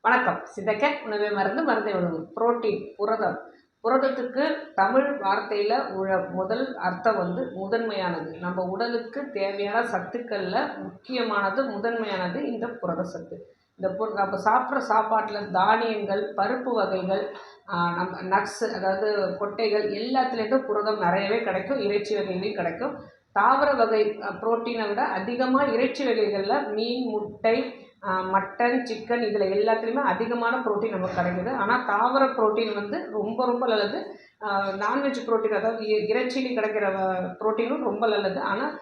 வணக்கம். சிதைக்க உணவே மருந்து, மருந்தை உணவு. புரோட்டீன், புரதம். புரதத்துக்கு தமிழ் வார்த்தையில் உள்ள முதல் அர்த்தம் முதன்மையானது. நம்ம உடலுக்கு தேவையான சத்துக்களில் முக்கியமானது, முதன்மையானது இந்த புரத சத்து. நம்ம சாப்பிட்ற சாப்பாட்டில் தானியங்கள், பருப்பு வகைகள், நம்ம நட்ஸு, அதாவது கொட்டைகள் எல்லாத்துலேருந்தும் புரதம் நிறையவே கிடைக்கும். இறைச்சி வகைகளையும் கிடைக்கும். தாவர வகை புரோட்டீனை விட அதிகமாக இறைச்சி வகைகளில் மீன், முட்டை, மட்டன், சிக்கன் இதில் எல்லாத்துலேயுமே அதிகமான புரோட்டீன் நமக்கு கிடைக்குது. ஆனால் தாவர புரோட்டீன் ரொம்ப ரொம்ப நல்லது. நான்வெஜ் புரோட்டீன், அதாவது இறைச்சியில் கிடைக்கிற புரோட்டீனும் ரொம்ப நல்லது. ஆனால்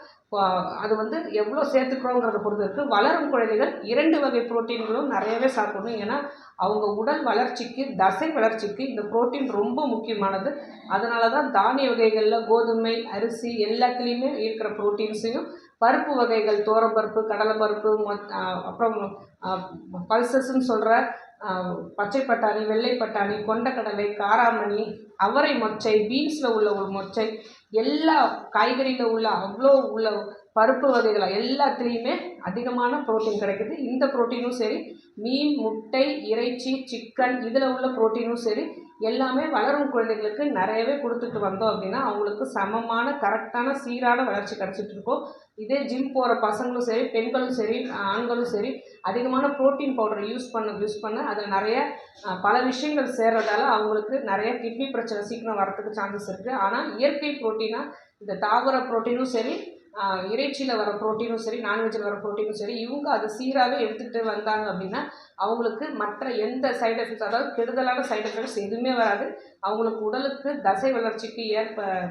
அது எவ்வளோ சேர்த்துக்கிறோங்கிறத பொறுத்து இருக்குது. வளரும் குழந்தைகள் 2 வகை புரோட்டீன்களும் நிறையவே சாப்பிடணும். ஏன்னா அவங்க உடல் வளர்ச்சிக்கு, தசை வளர்ச்சிக்கு இந்த புரோட்டீன் ரொம்ப முக்கியமானது. அதனால தான் தானிய வகைகளில் கோதுமை, அரிசி எல்லாத்துலேயுமே இருக்கிற புரோட்டீன்ஸையும், பருப்பு வகைகள், தோரம்பருப்பு, கடலைப்பருப்பு, அப்புறம் பல்சஸ்ன்னு சொல்கிற பச்சை பட்டாணி, வெள்ளை பட்டாணி, கொண்டக்கடலை, காராமணி, அவரை மொச்சை, பீன்ஸில் உள்ள ஒரு மொச்சை, எல்லா காய்கறியில் உள்ள அவ்வளோ உள்ள பருப்பு வகைகள் எல்லாத்துலேயுமே அதிகமான புரோட்டீன் கிடைக்குது. இந்த புரோட்டீனும் சரி, மீன், முட்டை, இறைச்சி, சிக்கன் இதில் உள்ள புரோட்டீனும் சரி, எல்லாமே வளரும் குழந்தைகளுக்கு நிறையவே கொடுத்துட்டு வந்தோம் அப்படின்னா அவங்களுக்கு சமமான, கரெக்டான, சீரான வளர்ச்சி கிடச்சிட்டு இருக்கும். இதே ஜிம் போகிற பசங்களும் சரி, பெண்களும் சரி, ஆண்களும் சரி, அதிகமான புரோட்டீன் பவுடரை யூஸ் பண்ண அதில் நிறைய பல விஷயங்கள் சேர்றதால அவங்களுக்கு நிறைய கிட்னி பிரச்சனை சீக்கிரம் வரத்துக்கு சான்சஸ் இருக்குது. ஆனால் இயற்கை புரோட்டீனாக இந்த தாவர புரோட்டீனும் சரி, இறைச்சியில் வர புரோட்டீனும் சரி, நான்வெஜ்ஜில் வர புரோட்டீனும் சரி, இவங்க அதை சீராகவே எடுத்துகிட்டு வந்தாங்க அப்படின்னா அவங்களுக்கு மற்ற எந்த சைடு எஃபெக்ட்ஸ், அதாவது கெடுதலான சைடு எஃபெக்ட்ஸ் எதுவுமே வராது. அவங்களுக்கு உடலுக்கு தசை வளர்ச்சிக்கு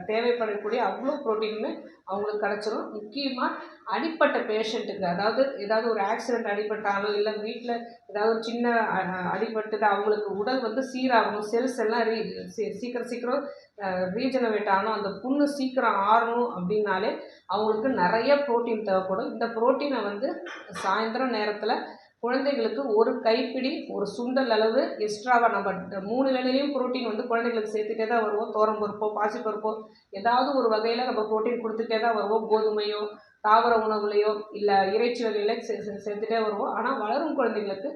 தேவைப்படக்கூடிய அவ்வளோ புரோட்டீனுமே அவங்களுக்கு கிடச்சிரும். முக்கியமாக அடிப்பட்ட பேஷண்ட்டுக்கு, அதாவது ஏதாவது ஒரு ஆக்சிடெண்ட் அடிபட்டாலும், இல்லை வீட்டில் ஏதாவது ஒரு சின்ன அடிபட்டுட்டு அவங்களுக்கு உடல் சீராகணும், செல்ஸ் எல்லாம் சீக்கிரம் ரீஜெனரேட் ஆகணும், அந்த புண்ணு சீக்கிரம் ஆறணும் அப்படின்னாலே அவங்களுக்கு நிறைய புரோட்டீன் தேவைப்படும். இந்த புரோட்டீனை சாயந்தரம் நேரத்தில் குழந்தைகளுக்கு ஒரு கைப்பிடி, ஒரு சுண்டல் அளவு எக்ஸ்ட்ராவாக, நம்ம 3 வேளையிலையும் புரோட்டீன் குழந்தைகளுக்கு சேர்த்துட்டே தான் வருவோம். தோரம்பருப்போ, பாசிப்பருப்போ ஏதாவது ஒரு வகையில் நம்ம புரோட்டீன் கொடுத்துட்டே தான் வருவோம். கோதுமையோ, தாவர உணவுலையோ, இல்லை இறைச்சி வகையில் சேர்த்துட்டே வருவோம். ஆனால் வளரும் குழந்தைங்களுக்கு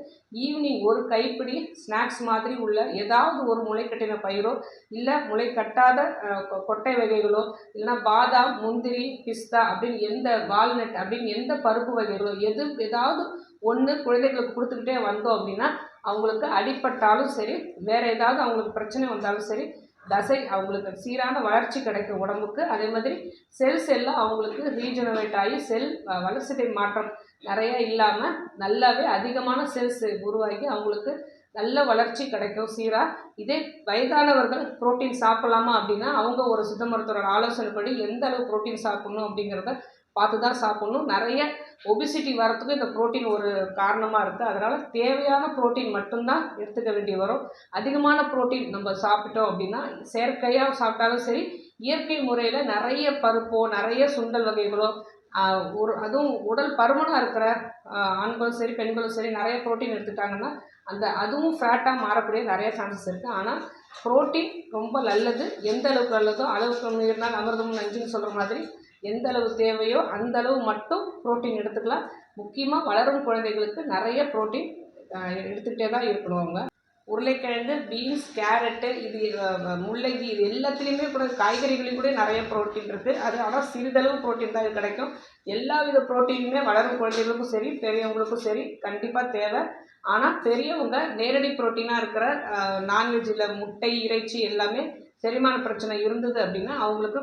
ஈவினிங் ஒரு கைப்பிடி ஸ்நாக்ஸ் மாதிரி உள்ள ஏதாவது ஒரு முளைக்கட்டின பயிரோ, இல்லை முளைக்கட்டாத கொட்டை வகைகளோ, இல்லைன்னா பாதாம், முந்திரி, பிஸ்தா அப்படின்னு எந்த, வால்நட் அப்படின்னு எந்த பருப்பு வகைகளோ ஏதாவது ஒன்று குழந்தைகளுக்கு கொடுத்துக்கிட்டே வந்தோம் அப்படின்னா அவங்களுக்கு அடிப்பட்டாலும் சரி, வேறு ஏதாவது அவங்களுக்கு பிரச்சனை வந்தாலும் சரி, தசை அவங்களுக்கு சீரான வளர்ச்சி கிடைக்கும் உடம்புக்கு. அதே மாதிரி செல்ஸ் எல்லாம் அவங்களுக்கு ரீஜெனரேட் ஆகி வளர்சிதை மாற்றம் நிறைய இல்லாமல் நல்லாவே அதிகமான செல்ஸ் உருவாகி அவங்களுக்கு நல்ல வளர்ச்சி கிடைக்கும் சீராக. இதே வயதானவர்கள் புரோட்டீன் சாப்பிடலாமா அப்படின்னா அவங்க ஒரு சித்த மருத்துவரோட ஆலோசனைப்படி எந்த அளவு புரோட்டீன் சாப்பிடணும் அப்படிங்கிறத பார்த்து தான் சாப்பிட்ணும். நிறைய ஒபிசிட்டி வரத்துக்கு இந்த புரோட்டீன் ஒரு காரணமாக இருக்குது. அதனால் தேவையான புரோட்டீன் மட்டும்தான் எடுத்துக்க வேண்டி வரும். அதிகமான புரோட்டீன் நம்ம சாப்பிட்டோம் அப்படின்னா, செயற்கையாக சாப்பிட்டாலும் சரி, இயற்கை முறையில் நிறைய பருப்போ, நிறைய சுண்டல் வகைகளோ, அதுவும் உடல் பருமனாக இருக்கிற ஆண்களும் சரி, பெண்களும் சரி நிறைய புரோட்டீன் எடுத்துட்டாங்கன்னா அதுவும் ஃபேட்டாக மாறக்கூடிய நிறைய சான்சஸ் இருக்குது. ஆனால் புரோட்டீன் ரொம்ப நல்லது. எந்த அளவுக்கு நல்லதோ அளவுக்கு மீறினால் அமிர்தமும் நஞ்சுன்னு சொல்கிற மாதிரி எந்த அளவு தேவையோ அந்த அளவு மட்டும் புரோட்டீன் எடுத்துக்கலாம். முக்கியமாக வளரும் குழந்தைகளுக்கு நிறைய புரோட்டீன் எடுத்துக்கிட்டே தான் இருக்கணும். அவங்க உருளைக்கிழங்கு, பீன்ஸ், கேரட்டு, இது முள்ளங்கி, இது எல்லாத்துலேயுமே கூட, காய்கறிகளையும் கூட நிறைய புரோட்டீன் இருக்குது. அது ஆனால் சிறிதளவு புரோட்டீன் தான் இது கிடைக்கும். எல்லா வித புரோட்டீனுமே வளரும் குழந்தைகளுக்கும் சரி, பெரியவங்களுக்கும் சரி கண்டிப்பாக தேவை. ஆனால் பெரியவங்க நேரடி புரோட்டீனாக இருக்கிற நான்வெஜ்ஜில் முட்டை, இறைச்சி எல்லாமே செரிமான பிரச்சனை இருந்தது அப்படின்னா அவங்களுக்கு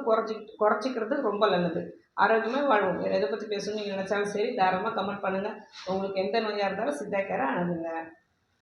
குறைச்சிக்கிறது ரொம்ப நல்லது. ஆரோக்கியமாக வாழ்வோம். வேறு எதை பற்றி பேசணும்னு நீங்கள் நினச்சாலும் சரி, தாராளமாக கமெண்ட் பண்ணுங்கள். உங்களுக்கு எந்த நோயாக இருந்தாலும் சித்தா கேரை அணுகுங்க.